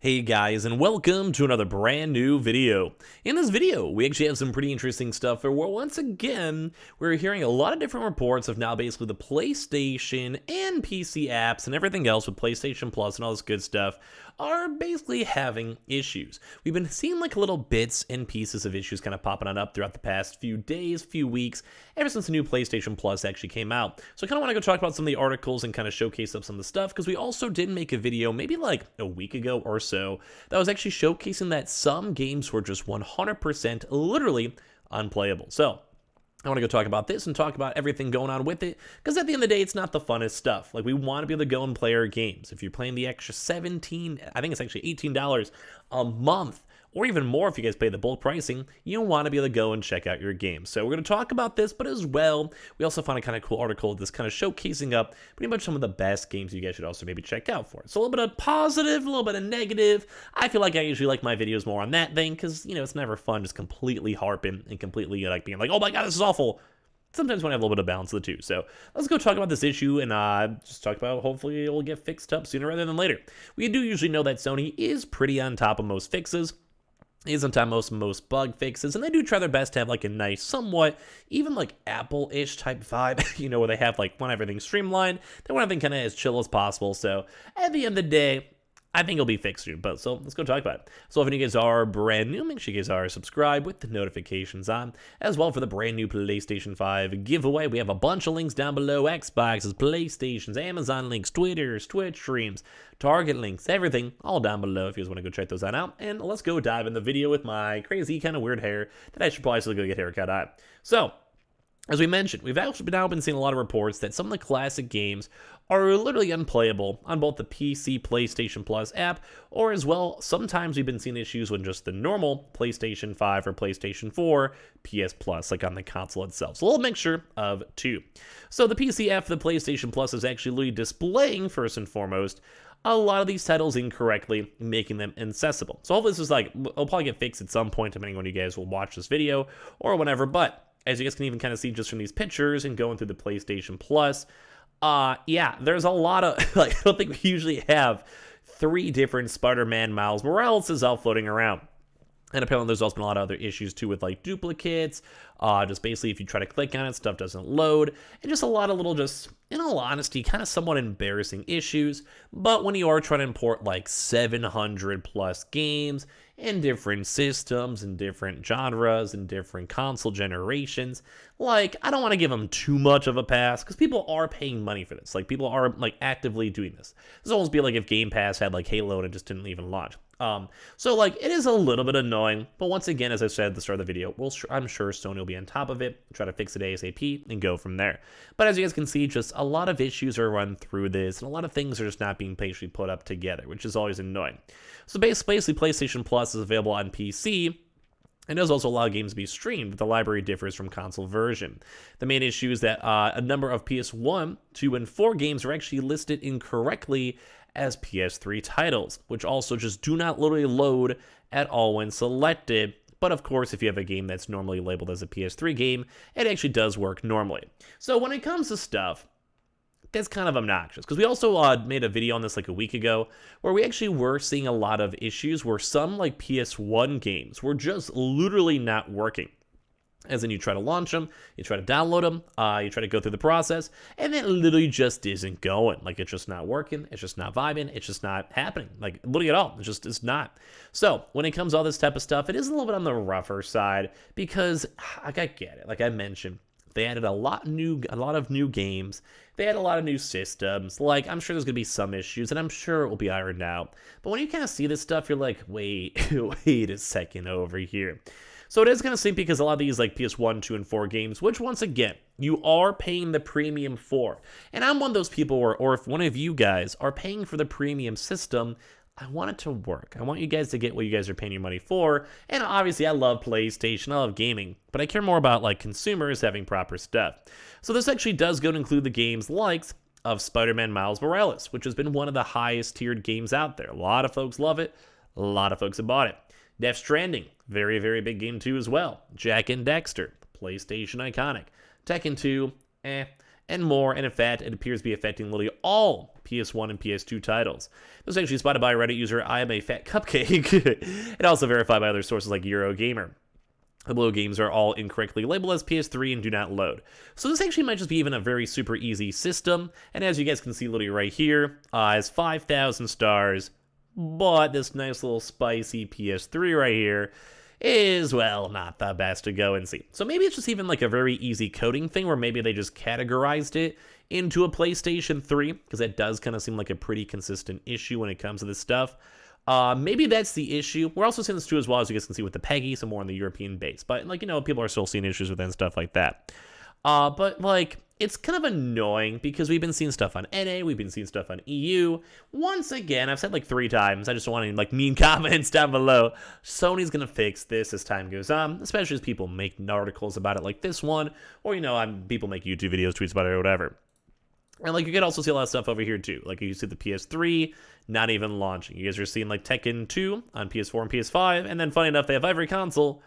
Hey guys, and welcome to another brand new video. In this video, we actually have some pretty interesting stuff where once again, we're hearing a lot of different reports of now basically the PlayStation and PC apps and everything else with PlayStation Plus and all this good stuff are basically having issues. We've been seeing like little bits and pieces of issues kind of popping on up throughout the past few days, few weeks, ever since the new PlayStation Plus actually came out. So I kind of want to go talk about some of the articles and kind of showcase up some of the stuff, because we also did make a video maybe like a week ago or so that was actually showcasing that some games were just 100% literally unplayable. So I want to go talk about this and talk about everything going on with it, because at the end of the day, it's not the funnest stuff. Like, we want to be able to go and play our games. If you're paying the extra I think it's actually $18 a month, or even more if you guys pay the bulk pricing, you want to be able to go and check out your game. So we're going to talk about this, but as well, we also found a kind of cool article that's kind of showcasing up pretty much some of the best games you guys should also maybe check out for. So a little bit of positive, a little bit of negative. I feel like I usually like my videos more on that thing, because, you know, it's never fun just completely harping and completely like being like, oh my god, this is awful. Sometimes when I have a little bit of balance of the two. So let's go talk about this issue and just talk about hopefully it will get fixed up sooner rather than later. We do usually know that Sony is pretty on top of most fixes, is on time most bug fixes, and they do try their best to have like a nice, somewhat even like Apple-ish type vibe, you know, where they have like want everything streamlined, they want everything kind of as chill as possible. So at the end of the day, I think it'll be fixed soon, but so let's go talk about it. So if you guys are brand new, make sure you guys are subscribed with the notifications on, as well for the brand new PlayStation 5 giveaway. We have a bunch of links down below: Xboxes, PlayStations, Amazon links, Twitters, Twitch streams, Target links, everything all down below if you guys want to go check those out. And let's go dive in the video with my crazy kind of weird hair that I should probably still go get a haircut on. So as we mentioned, we've actually now been seeing a lot of reports that some of the classic games are literally unplayable on both the PC PlayStation Plus app, or as well, sometimes we've been seeing issues with just the normal PlayStation 5 or PlayStation 4 PS Plus, like on the console itself. So a little mixture of two. So the PC app for the PlayStation Plus is actually literally displaying, first and foremost, a lot of these titles incorrectly, making them inaccessible. So hopefully this is like, it'll probably get fixed at some point, depending on when you guys will watch this video or whenever, but as you guys can even kind of see just from these pictures and going through the PlayStation Plus, yeah, there's a lot of, like, I don't think we usually have 3 different Spider-Man Miles Morales all floating around. And apparently there's also been a lot of other issues too with like duplicates, just basically if you try to click on it, stuff doesn't load, and just a lot of little, just in all honesty, kind of somewhat embarrassing issues. But when you are trying to import like 700 plus games in different systems and different genres and different console generations, like, I don't want to give them too much of a pass, because people are paying money for this. Like, people are like actively doing this. This will almost be like if Game Pass had like Halo and it just didn't even launch. So like, it is a little bit annoying, but once again, as I said at the start of the video, I'm sure Sony will be on top of it, try to fix it ASAP, and go from there. But as you guys can see, just a lot of issues are run through this, and a lot of things are just not being patiently put up together, which is always annoying. So basically, PlayStation Plus is available on PC, and does also allow games to be streamed, but the library differs from console version. The main issue is that a number of PS1, 2, and 4 games are actually listed incorrectly as PS3 titles, which also just do not literally load at all when selected. But of course, if you have a game that's normally labeled as a PS3 game, it actually does work normally. So when it comes to stuff that's kind of obnoxious, because we also made a video on this like a week ago, where we actually were seeing a lot of issues where some like PS1 games were just literally not working. As in, you try to launch them, you try to download them, you try to go through the process, and it literally just isn't going. Like, it's just not working, it's just not vibing, it's just not happening. Like, literally at all, it's not. So, when it comes to all this type of stuff, it is a little bit on the rougher side, because, like, I get it. Like I mentioned, they added a lot of new games, they had a lot of new systems. Like, I'm sure there's gonna be some issues, and I'm sure it will be ironed out. But when you kind of see this stuff, you're like, wait a second over here. So it is kind of stink, because a lot of these like PS1, 2, and 4 games, which once again, you are paying the premium for. And I'm one of those people where, or if one of you guys are paying for the premium system, I want it to work. I want you guys to get what you guys are paying your money for. And obviously I love PlayStation, I love gaming, but I care more about like consumers having proper stuff. So this actually does go to include the games like of Spider-Man Miles Morales, which has been one of the highest tiered games out there. A lot of folks love it. A lot of folks have bought it. Death Stranding, very, very big game too as well. Jak and Dexter, PlayStation iconic. Tekken 2, and more, and in fact, it appears to be affecting literally all PS1 and PS2 titles. This was actually spotted by a Reddit user, I am a fat cupcake, and also verified by other sources like Eurogamer. The below games are all incorrectly labeled as PS3 and do not load. So this actually might just be even a very super easy system, and as you guys can see literally right here, has 5,000 stars, but this nice little spicy PS3 right here is, well, not the best to go and see. So maybe it's just even like a very easy coding thing where maybe they just categorized it into a PlayStation 3, because that does kind of seem like a pretty consistent issue when it comes to this stuff. Maybe that's the issue. We're also seeing this too as well, as you guys can see with the PEGI, some more on the European base. But, like, you know, people are still seeing issues with it and stuff like that. But, like, it's kind of annoying because we've been seeing stuff on NA, we've been seeing stuff on EU. Once again, I've said like 3 times, I just don't want any like mean comments down below. Sony's gonna fix this as time goes on, especially as people make articles about it like this one, or, you know, people make YouTube videos, tweets about it, or whatever. And, like, you can also see a lot of stuff over here, too. Like, you see the PS3 not even launching. You guys are seeing, like, Tekken 2 on PS4 and PS5. And then, funny enough, they have every console,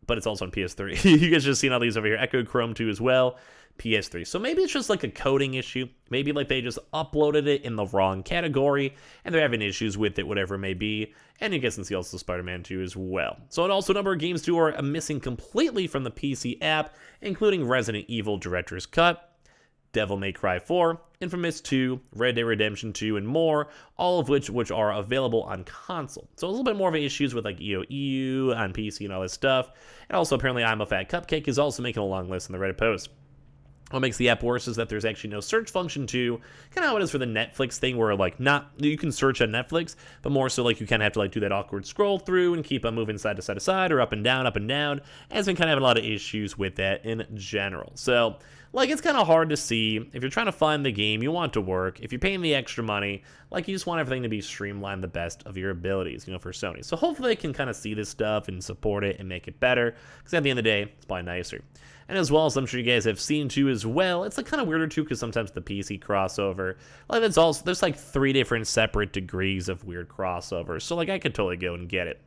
but it's also on PS3. You guys just seen all these over here. Echo Chrome 2 as well. PS3. So maybe it's just, like, a coding issue. Maybe, like, they just uploaded it in the wrong category, and they're having issues with it, whatever it may be. And you guys can see also Spider-Man 2 as well. So, and also a number of games, too, are missing completely from the PC app, including Resident Evil Director's Cut, Devil May Cry 4, Infamous 2, Red Dead Redemption 2, and more, all of which are available on console. So a little bit more of issues with like EOEU on PC and all this stuff. And also apparently I'm a Fat Cupcake is also making a long list in the Reddit post. What makes the app worse is that there's actually no search function too, kind of how it is for the Netflix thing where like you can search on Netflix, but more so like you kind of have to like do that awkward scroll through and keep on moving side to side to side or up and down, and it's been kind of having a lot of issues with that in general. So like it's kind of hard to see if you're trying to find the game you want to work, if you're paying the extra money, like you just want everything to be streamlined the best of your abilities, you know, for Sony. So hopefully they can kind of see this stuff and support it and make it better, because at the end of the day, it's probably nicer. And as well as I'm sure you guys have seen too as well, it's like kind of weirder too because sometimes the PC crossover, like there's like 3 different separate degrees of weird crossovers. So like I could totally go and get it.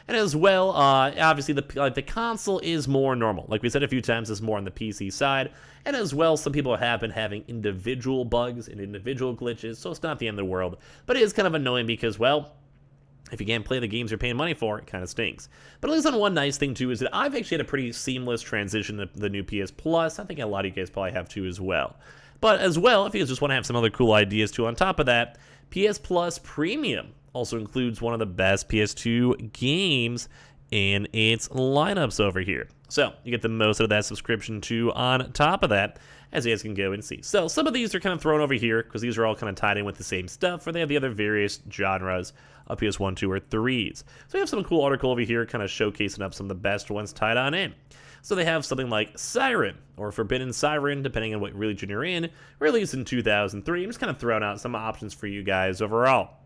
And as well, obviously the console is more normal. Like we said a few times, it's more on the PC side. And as well, some people have been having individual bugs and individual glitches, so it's not the end of the world. But it is kind of annoying because, well, if you can't play the games you're paying money for, it kind of stinks. But at least on one nice thing too is that I've actually had a pretty seamless transition to the new PS Plus. I think a lot of you guys probably have too as well. But as well, if you guys just want to have some other cool ideas too on top of that, PS Plus Premium also includes one of the best PS2 games in its lineups over here. So you get the most out of that subscription too on top of that, as you guys can go and see. So some of these are kind of thrown over here because these are all kind of tied in with the same stuff, or they have the other various genres of PS1, 2, or 3s. So we have some cool article over here kind of showcasing up some of the best ones tied on in. So they have something like Siren, or Forbidden Siren, depending on what region you're in, released in 2003. I'm just kind of throwing out some options for you guys overall.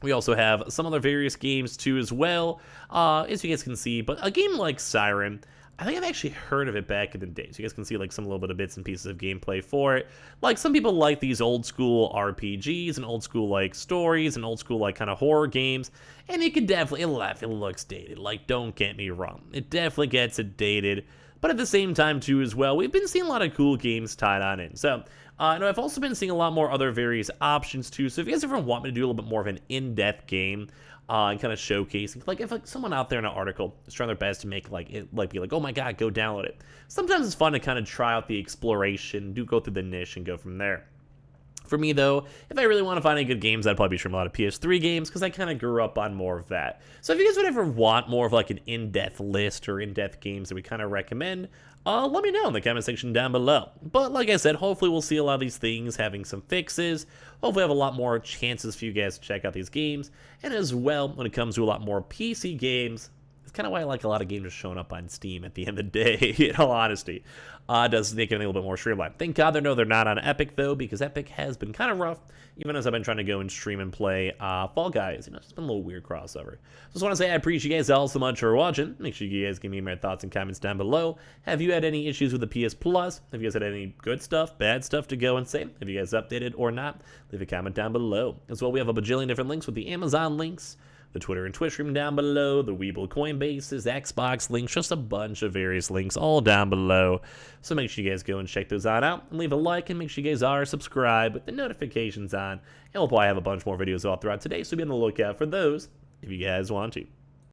We also have some other various games too as well, as you guys can see. But a game like Siren, I think I've actually heard of it back in the day. So you guys can see like some little bit of bits and pieces of gameplay for it. Like some people like these old school RPGs and old school like stories and old school like kind of horror games. And you can definitely, it looks dated. Like don't get me wrong, it definitely gets it dated. But at the same time too as well, we've been seeing a lot of cool games tied on in. So and I've also been seeing a lot more other various options too. So if you guys ever want me to do a little bit more of an in-depth game, and kind of showcasing, like if like someone out there in an article is trying their best to make like it, like be like, oh my god, go download it. Sometimes it's fun to kind of try out the exploration, go through the niche, and go from there. For me, though, if I really want to find any good games, I'd probably be streaming a lot of PS3 games because I kind of grew up on more of that. So if you guys would ever want more of like an in-depth list or in-depth games that we kind of recommend, let me know in the comment section down below. But like I said, hopefully we'll see a lot of these things having some fixes. Hopefully have a lot more chances for you guys to check out these games. And as well, when it comes to a lot more PC games, it's kind of why I like a lot of games just showing up on Steam at the end of the day, in all honesty. Does make everything a little bit more streamlined. Thank God they're not on Epic, though, because Epic has been kind of rough, even as I've been trying to go and stream and play Fall Guys. You know, it's just been a little weird crossover. Just want to say I appreciate you guys all so much for watching. Make sure you guys give me your thoughts and comments down below. Have you had any issues with the PS Plus? Have you guys had any good stuff, bad stuff to go and say? Have you guys updated or not? Leave a comment down below. As well, we have a bajillion different links with the Amazon links, the Twitter and Twitch stream down below, the Weeble Coinbases, Xbox links, just a bunch of various links all down below. So make sure you guys go and check those out and leave a like, and make sure you guys are subscribed with the notifications on. And we'll probably have a bunch more videos all throughout today, so be on the lookout for those if you guys want to.